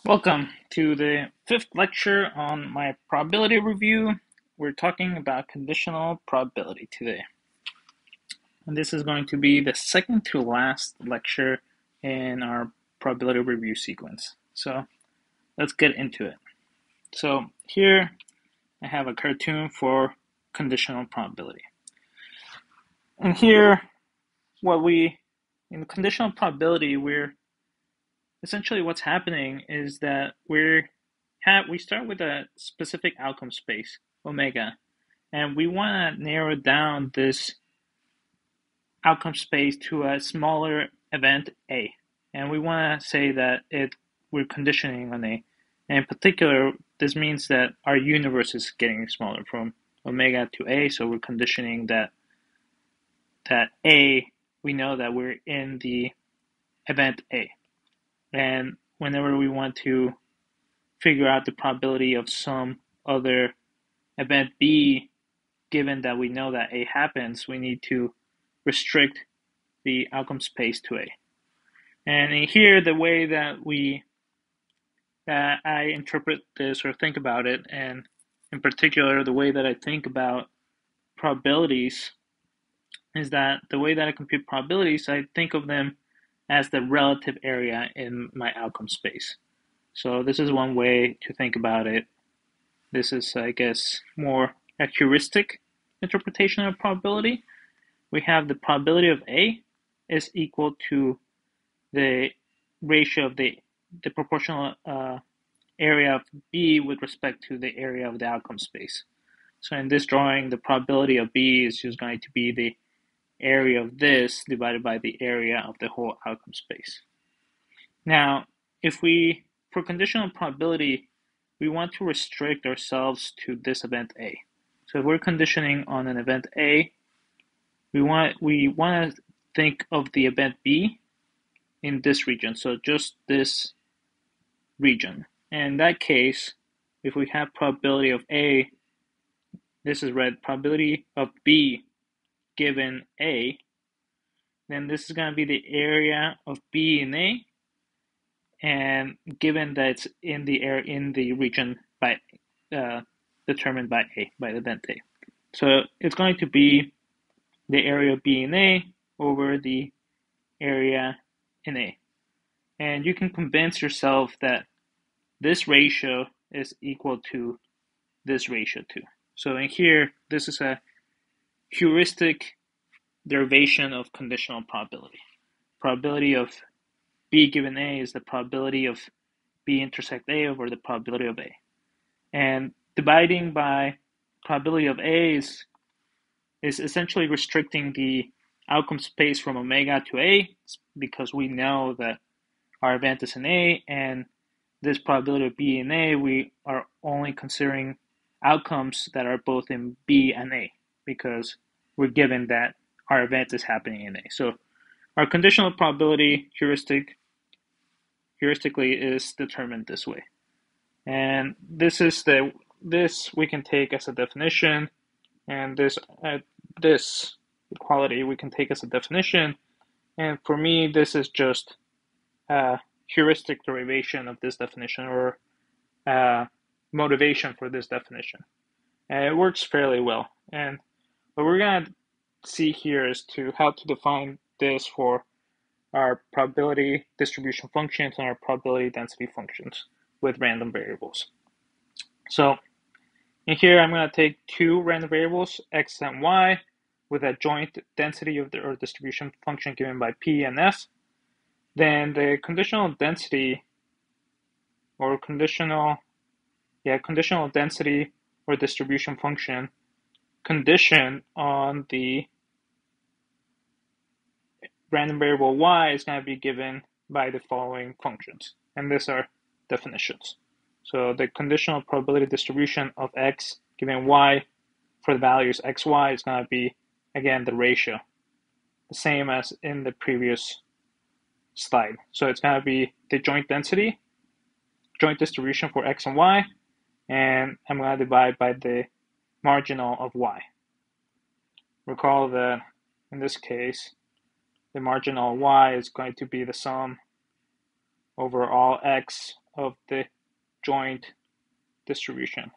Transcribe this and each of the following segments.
Welcome to the fifth lecture on my probability review. We're talking about conditional probability today. And this is going to be the second to last lecture in our probability review sequence. So let's get into it. So here I have a cartoon for conditional probability. And here, in conditional probability, essentially what's happening is that we start with a specific outcome space, omega, and we want to narrow down this outcome space to a smaller event A. And we want to say that we're conditioning on A. And in particular, this means that our universe is getting smaller from omega to A, so we're conditioning that A, we know that we're in the event A. And whenever we want to figure out the probability of some other event B, given that we know that A happens, we need to restrict the outcome space to A. And in here, the way that I interpret this or think about it, and in particular, the way that I think about probabilities, is that the way that I compute probabilities, I think of them as the relative area in my outcome space. So this is one way to think about it. This is, I guess, more a heuristic interpretation of probability. We have the probability of A is equal to the ratio of the proportional area of B with respect to the area of the outcome space. So in this drawing, the probability of B is just going to be the area of this divided by the area of the whole outcome space. Now, for conditional probability, we want to restrict ourselves to this event A. So if we're conditioning on an event A, we want to think of the event B in this region, so just this region. And in that case, if we have probability of A, this is red, probability of B given A, then this is going to be the area of B in A, and given that it's in the region by determined by A, by the event A. So it's going to be the area of B in A over the area in A. And you can convince yourself that this ratio is equal to this ratio too. So in here, this is a heuristic derivation of conditional probability. Probability of B given A is the probability of B intersect A over the probability of A. And dividing by probability of A is essentially restricting the outcome space from omega to A, because we know that our event is in A, and this probability of B in A, we are only considering outcomes that are both in B and A, because we're given that our event is happening in A. So our conditional probability heuristically is determined this way. And this we can take as a definition, and this equality we can take as a definition. And for me, this is just a heuristic derivation of this definition, or motivation for this definition. And it works fairly well. And what we're going to see here is how to define this for our probability distribution functions and our probability density functions with random variables. So in here, I'm going to take two random variables, x and y, with a joint density of or distribution function given by p and f. Then the conditional density or conditional density or distribution function condition on the random variable y is going to be given by the following functions. And these are definitions. So the conditional probability distribution of x given y for the values xy is going to be, again, the ratio, the same as in the previous slide. So it's going to be the joint distribution for x and y, and I'm going to divide by the marginal of y. Recall that in this case, the marginal of y is going to be the sum over all x of the joint distribution,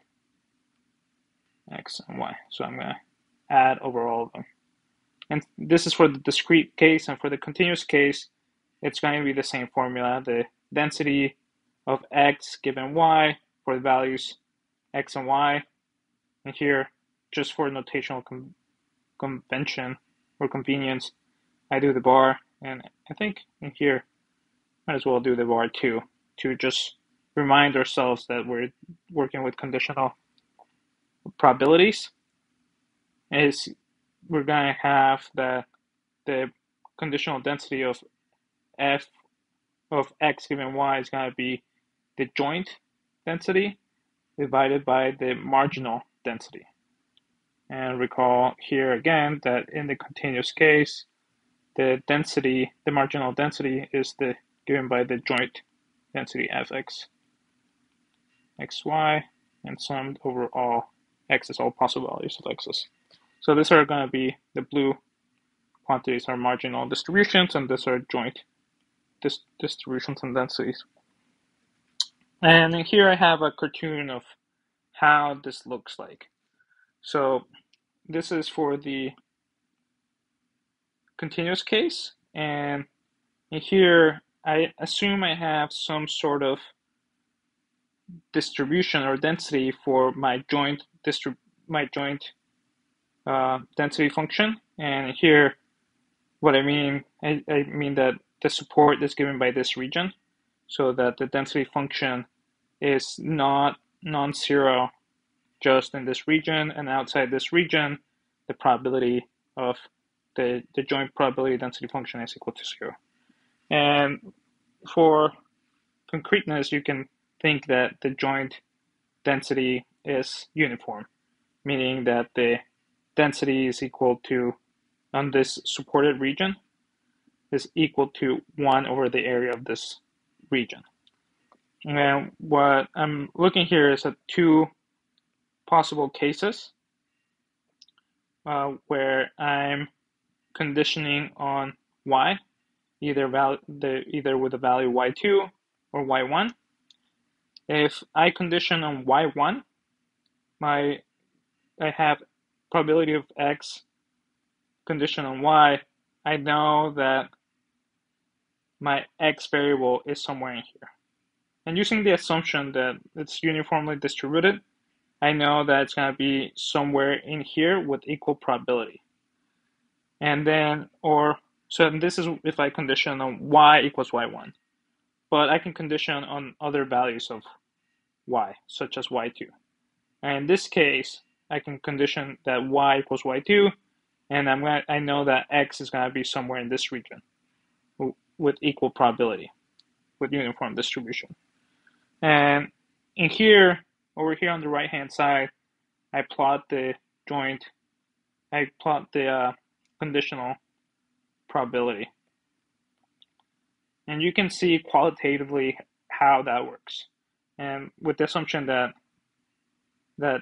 x and y. So I'm going to add over all of them. And this is for the discrete case, and for the continuous case, it's going to be the same formula. The density of x given y for the values x and y. And here, just for notational convention or convenience, I do the bar, and I think in here, might as well do the bar too, to just remind ourselves that we're working with conditional probabilities. Is we're going to have the conditional density of f of x given y is going to be the joint density divided by the marginal density. And recall here again that in the continuous case, the density, the marginal density, is given by the joint density fx, xy, and summed over all x's, all possible values of x's. So these are going to be the blue quantities are marginal distributions, and these are joint distributions and densities. And here I have a cartoon of how this looks like. So this is for the continuous case, and here I assume I have some sort of distribution or density for my joint density function. And here, what I mean that the support is given by this region, so that the density function is not non-zero just in this region, and outside this region, the probability of the joint probability density function is equal to 0. And for concreteness, you can think that the joint density is uniform, meaning that the density is equal to, on this supported region, is equal to 1 over the area of this region. And what I'm looking here is at two possible cases where I'm conditioning on y, either with the value y2 or y1. If I condition on y1, I have probability of x condition on y. I know that my x variable is somewhere in here. And using the assumption that it's uniformly distributed, I know that it's going to be somewhere in here with equal probability. And then, so this is if I condition on y equals y1. But I can condition on other values of y, such as y2. And in this case, I can condition that y equals y2, and I know that x is going to be somewhere in this region with equal probability, with uniform distribution. And in here, over here on the right-hand side, I plot the conditional probability. And you can see qualitatively how that works. And with the assumption that the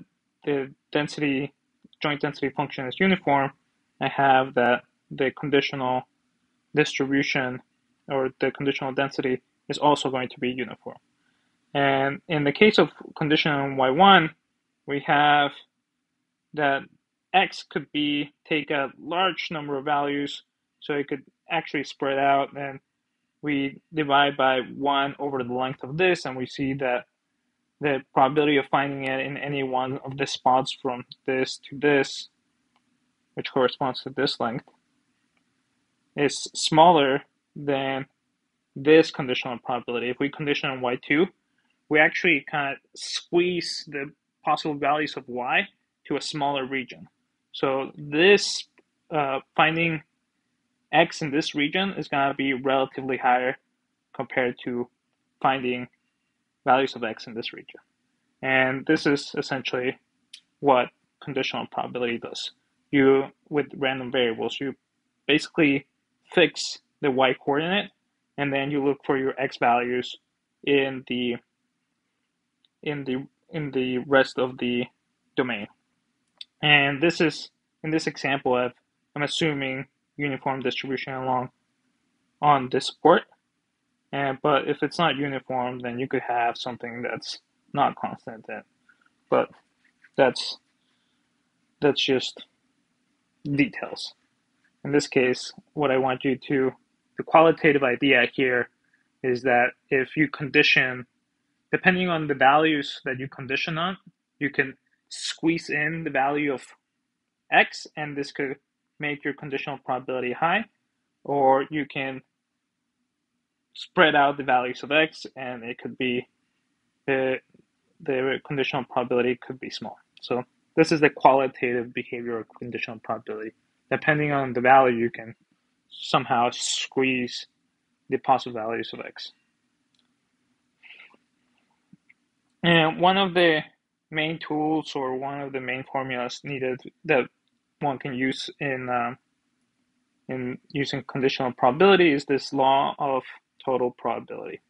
joint density function is uniform, I have that the conditional distribution or the conditional density is also going to be uniform. And in the case of condition on y1, we have that x could take a large number of values, so it could actually spread out, and we divide by 1 over the length of this, and we see that the probability of finding it in any one of the spots from this to this, which corresponds to this length, is smaller than this conditional probability. If we condition on y2, we actually kind of squeeze the possible values of y to a smaller region. So this finding x in this region is going to be relatively higher compared to finding values of x in this region. And this is essentially what conditional probability does. With random variables, you basically fix the y coordinate, and then you look for your x values in the rest of the domain. And this is, in this example, I'm assuming uniform distribution on the support. But if it's not uniform, then you could have something that's not constant. But that's just details. In this case, what I want you to, the qualitative idea here is that if you condition, depending on the values that you condition on, you can squeeze in the value of x, and this could make your conditional probability high, or you can spread out the values of x, and it could be the conditional probability could be small. So this is the qualitative behavior of conditional probability. Depending on the value, you can somehow squeeze the possible values of x. And one of the main tools, or one of the main formulas needed that one can use in using conditional probability is this law of total probability,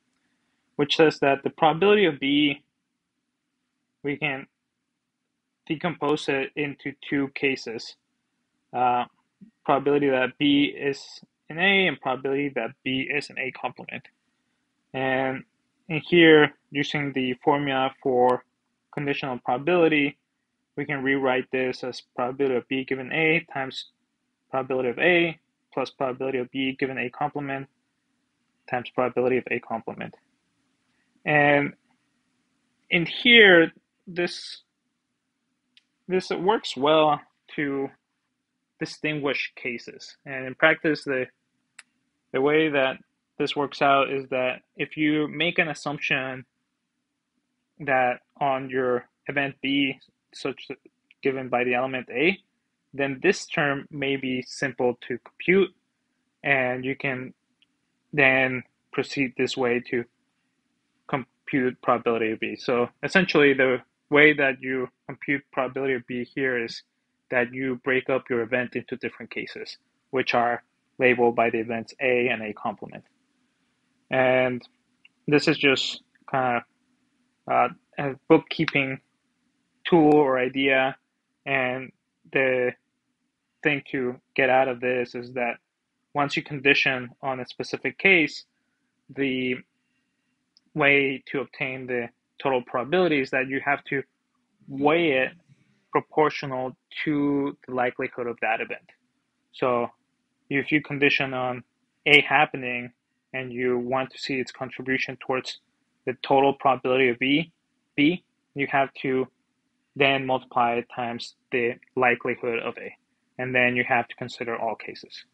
which says that the probability of B, we can decompose it into two cases. Probability that B is an A and probability that B is an A complement. And in here, using the formula for conditional probability, we can rewrite this as probability of B given A times probability of A plus probability of B given A complement times probability of A complement. And in here, this works well to distinguish cases. And in practice, the way that this works out is that if you make an assumption that on your event B, such that given by the element A, then this term may be simple to compute, and you can then proceed this way to compute probability of B. So essentially, the way that you compute probability of B here is that you break up your event into different cases, which are labeled by the events A and A complement. And this is just kind of a bookkeeping tool or idea. And the thing to get out of this is that once you condition on a specific case, the way to obtain the total probability is that you have to weigh it proportional to the likelihood of that event. So if you condition on A happening and you want to see its contribution towards the total probability of B, you have to then multiply it times the likelihood of A. And then you have to consider all cases.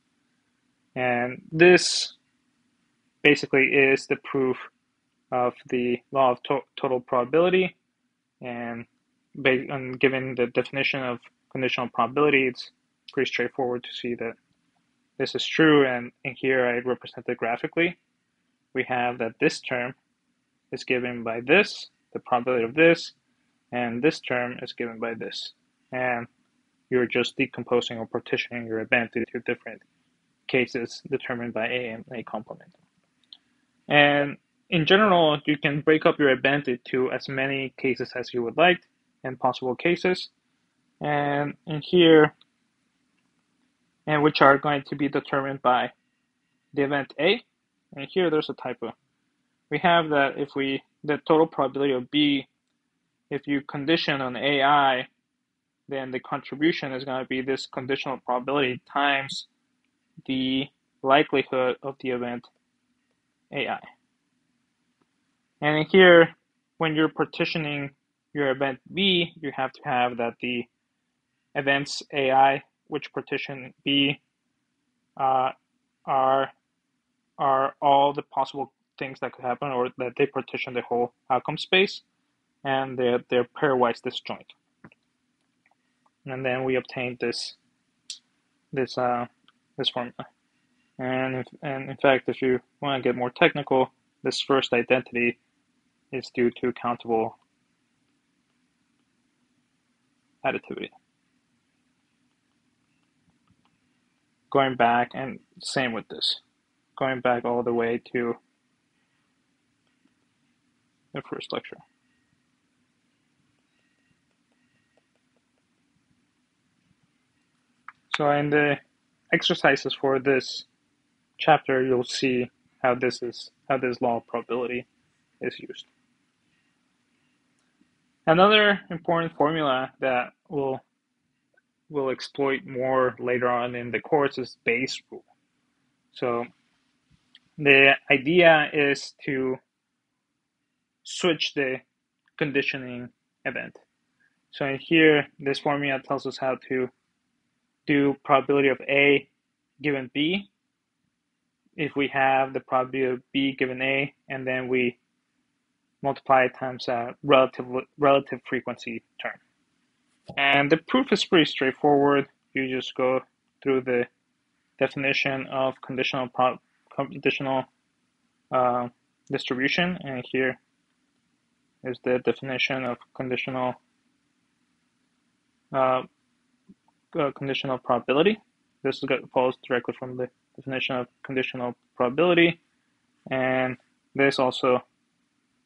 And this basically is the proof of the law of total probability. And given the definition of conditional probability, it's pretty straightforward to see that this is true. And in here I represent it graphically. We have that this term is given by this, the probability of this, and this term is given by this. And you're just decomposing or partitioning your event into different cases determined by A and A complement. And in general, you can break up your event into as many cases as you would like, and possible cases. And in here, and which are going to be determined by the event A. And here there's a typo. We have that if the total probability of B, if you condition on AI, then the contribution is going to be this conditional probability times the likelihood of the event AI. And in here, when you're partitioning your event B, you have to have that the events AI, which partition B, are all the possible things that could happen, or that they partition the whole outcome space, and they're pairwise disjoint. And then we obtain this formula. And in fact, if you want to get more technical, this first identity is due to countable additivity. Going back, and same with this, going back all the way to the first lecture. So in the exercises for this chapter, you'll see how this law of probability is used. Another important formula that we'll exploit more later on in the course is Bayes' rule. So the idea is to switch the conditioning event. So in here, this formula tells us how to do probability of A given B if we have the probability of B given A, and then we multiply it times a relative frequency term. And the proof is pretty straightforward. You just go through the definition of conditional distribution, and here is the definition of conditional probability. This follows directly from the definition of conditional probability, and this also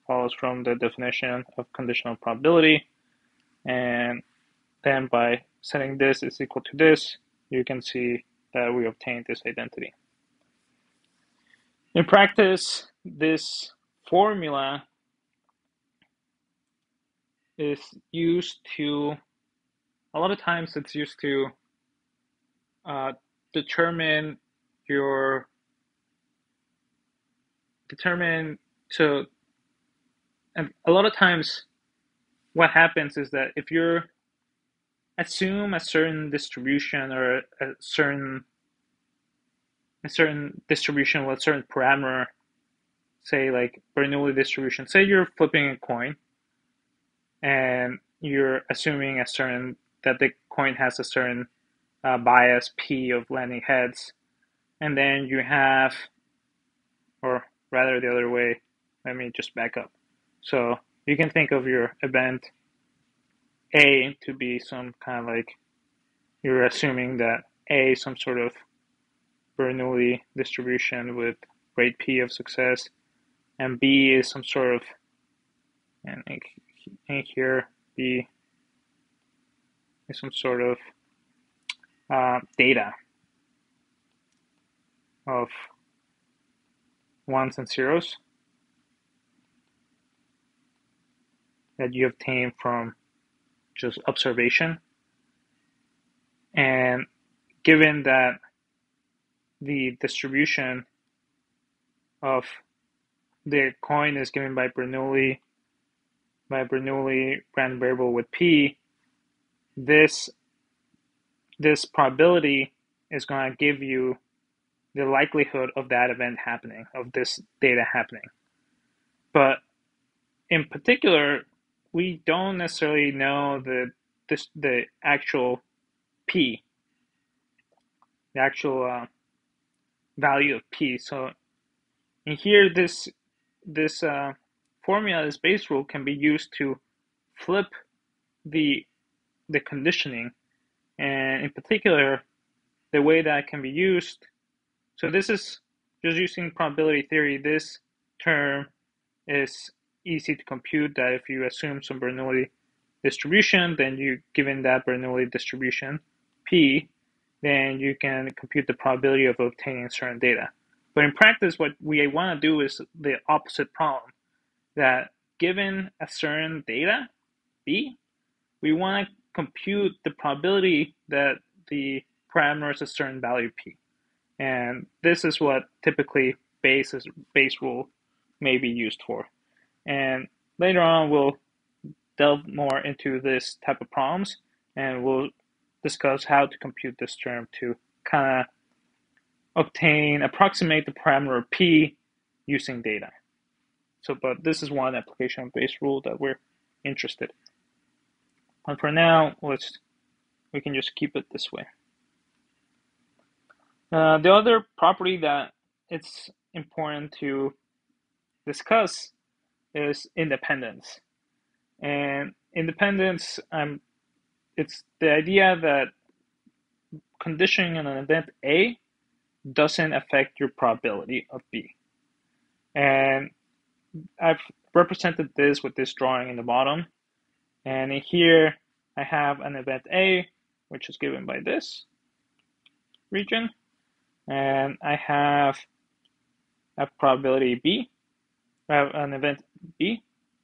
follows from the definition of conditional probability. And then by setting this is equal to this, you can see that we obtain this identity. In practice, this formula is used to, a lot of times it's used to and a lot of times what happens is that if you assume a certain distribution or a certain distribution with a certain parameter, say like Bernoulli distribution, say you're flipping a coin and you're assuming that the coin has a certain bias P of landing heads, and then you have, or rather the other way, let me just back up. So you can think of your event A to be some kind of like, you're assuming that A is some sort of Bernoulli distribution with rate P of success, and B is some sort of, and here B is some sort of data of ones and zeros that you obtain from just observation. And given that the distribution of the coin is given by Bernoulli random variable with P, this probability is going to give you the likelihood of that event happening, of this data happening. But in particular, we don't necessarily know the actual P, the actual value of P. So in here, this formula, this Bayes rule, can be used to flip the conditioning, and in particular, the way that can be used. So this is just using probability theory. This term is easy to compute, that if you assume some Bernoulli distribution, then you, given that Bernoulli distribution P, then you can compute the probability of obtaining certain data. But in practice, what we want to do is the opposite problem, that given a certain data, B, we want to compute the probability that the parameter is a certain value P. And this is what typically Bayes rule may be used for. And later on, we'll delve more into this type of problems, and we'll discuss how to compute this term to kind of approximate the parameter P using data. So, but this is one application of Bayes rule that we're interested in. And for now, we can just keep it this way. The other property that it's important to discuss is independence. And independence, it's the idea that conditioning on an event A doesn't affect your probability of B. And I've represented this with this drawing in the bottom. And in here, I have an event A, which is given by this region. And I have a probability B, an event B,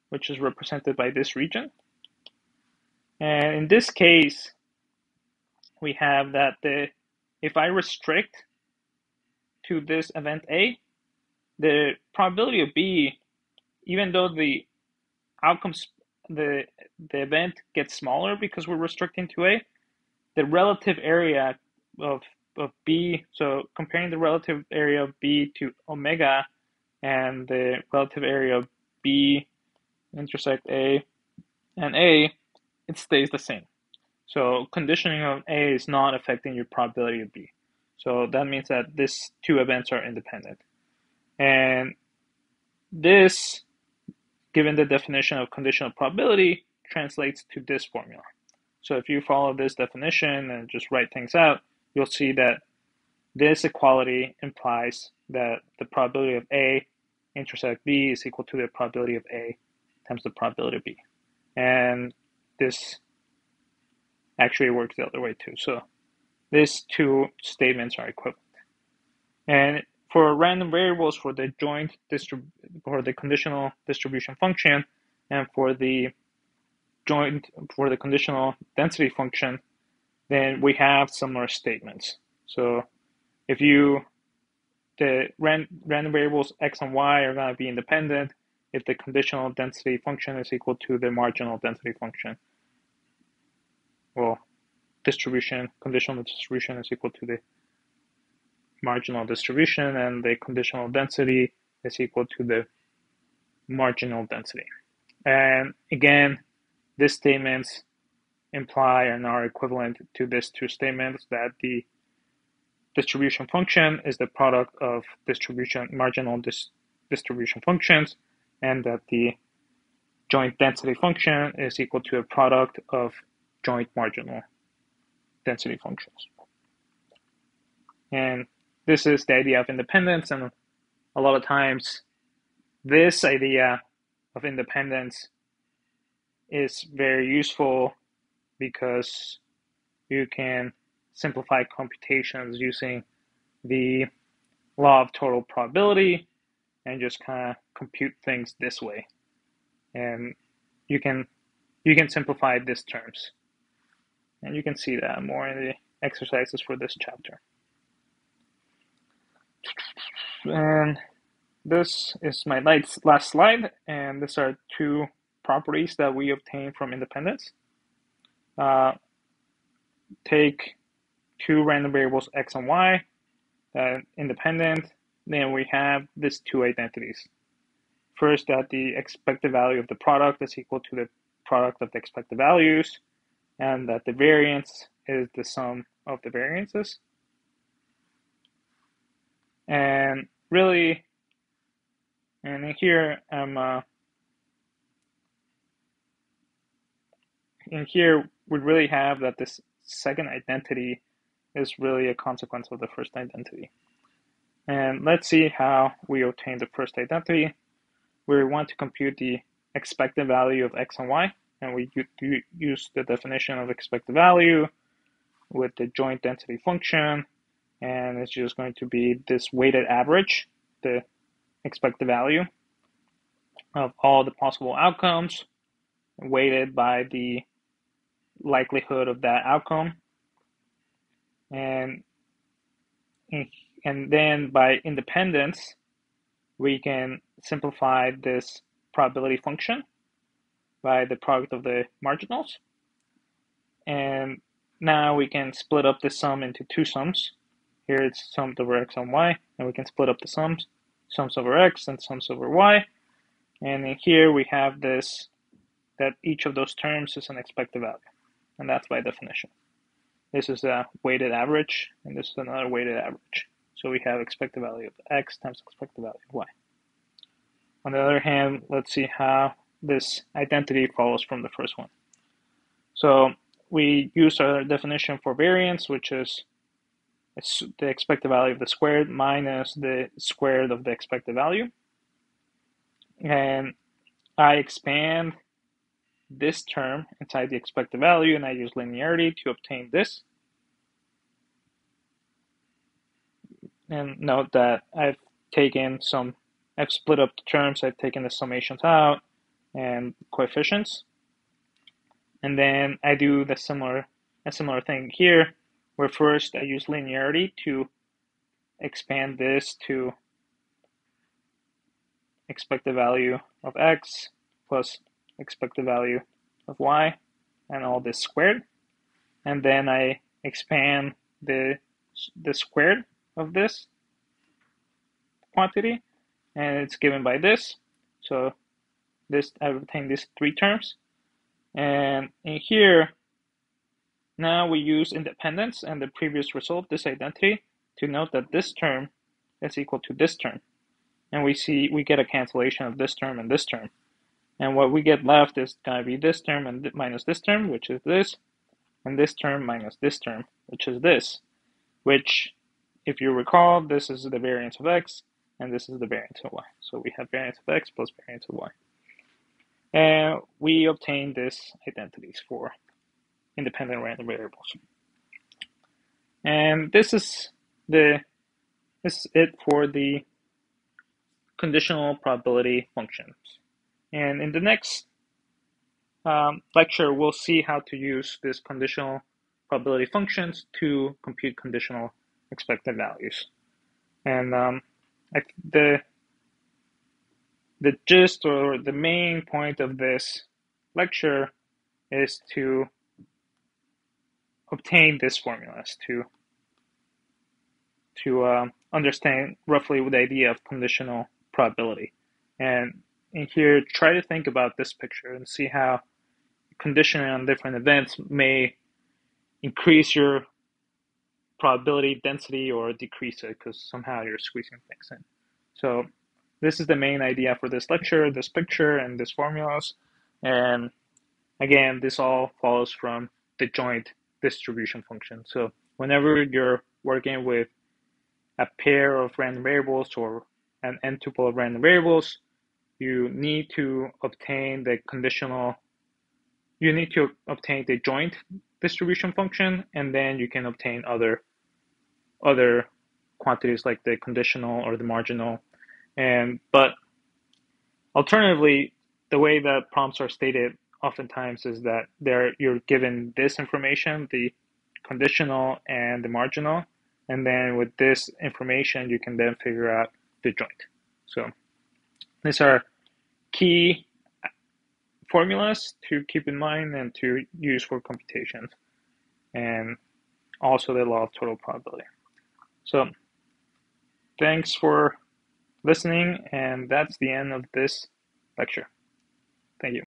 which is represented by this region. And in this case, we have that if I restrict to this event A, the probability of B, even though the outcomes, the event gets smaller because we're restricting to A, the relative area of B, so comparing the relative area of B to omega and the relative area of B intersect A and A, it stays the same. So conditioning of A is not affecting your probability of B. So that means that these two events are independent. And this, given the definition of conditional probability, translates to this formula. So if you follow this definition and just write things out, you'll see that this equality implies that the probability of A intersect B is equal to the probability of A times the probability of B. And this actually works the other way too. So these two statements are equivalent. And for random variables, for the conditional distribution function, and for the conditional density function, then we have similar statements. So if the random variables x and y are going to be independent if the conditional density function is equal to the marginal density function. Well, conditional distribution is equal to the marginal distribution, and the conditional density is equal to the marginal density. And again, these statements imply and are equivalent to these two statements, that the distribution function is the product of marginal distribution functions, and that the joint density function is equal to a product of joint marginal density functions. And this is the idea of independence, and a lot of times this idea of independence is very useful because you can simplify computations using the law of total probability and just kind of compute things this way. And you can simplify these terms. And you can see that more in the exercises for this chapter. And this is my last slide, and these are two properties that we obtain from independence. Take two random variables x and y that are independent, then we have these two identities. First, that the expected value of the product is equal to the product of the expected values, and that the variance is the sum of the variances. And really, and in here we really have that this second identity is really a consequence of the first identity. And let's see how we obtain the first identity. We want to compute the expected value of x and y, and we use the definition of expected value with the joint density function, and it's just going to be this weighted average, the expected value of all the possible outcomes, weighted by the likelihood of that outcome. And then by independence, we can simplify this probability function by the product of the marginals. And now we can split up the sum into two sums. Here it's summed over x and y, and we can split up the sums over x and sums over y. And in here we have this, that each of those terms is an expected value, and that's by definition. This is a weighted average, and this is another weighted average. So we have expected value of x times expected value of y. On the other hand, let's see how this identity follows from the first one. So we use our definition for variance, which is the expected value of the squared minus the squared of the expected value. And I expand this term inside the expected value, and I use linearity to obtain this. And note that I've I've split up the terms, I've taken the summations out and coefficients. And then I do a similar thing here, where first I use linearity to expand this to expected value of x plus expected value of y, and all this squared. And then I expand the squared of this quantity, and it's given by this. So this, I obtain these three terms. And in here, now we use independence and the previous result, this identity, to note that this term is equal to this term. And we get a cancellation of this term and this term. And what we get left is going to be this term and minus this term, which is this, and this term minus this term, which is this, which, if you recall, this is the variance of x, and this is the variance of y. So we have variance of x plus variance of y. And we obtain these identities for independent random variables. And this is it for the conditional probability functions. And in the next lecture, we'll see how to use these conditional probability functions to compute conditional expected values. And the gist or the main point of this lecture is to obtain these formulas, to understand roughly the idea of conditional probability. And in here, try to think about this picture and see how conditioning on different events may increase your probability density or decrease it, because somehow you're squeezing things in. So this is the main idea for this lecture, this picture and these formulas. And again, this all follows from the joint distribution function. So whenever you're working with a pair of random variables or an n tuple of random variables, you need to obtain the joint distribution function, and then you can obtain other quantities like the conditional or the marginal. But alternatively, the way that prompts are stated oftentimes is that you're given this information, the conditional and the marginal, and then with this information you can then figure out the joint. So these are key formulas to keep in mind and to use for computations, and also the law of total probability. So thanks for listening, and that's the end of this lecture. Thank you.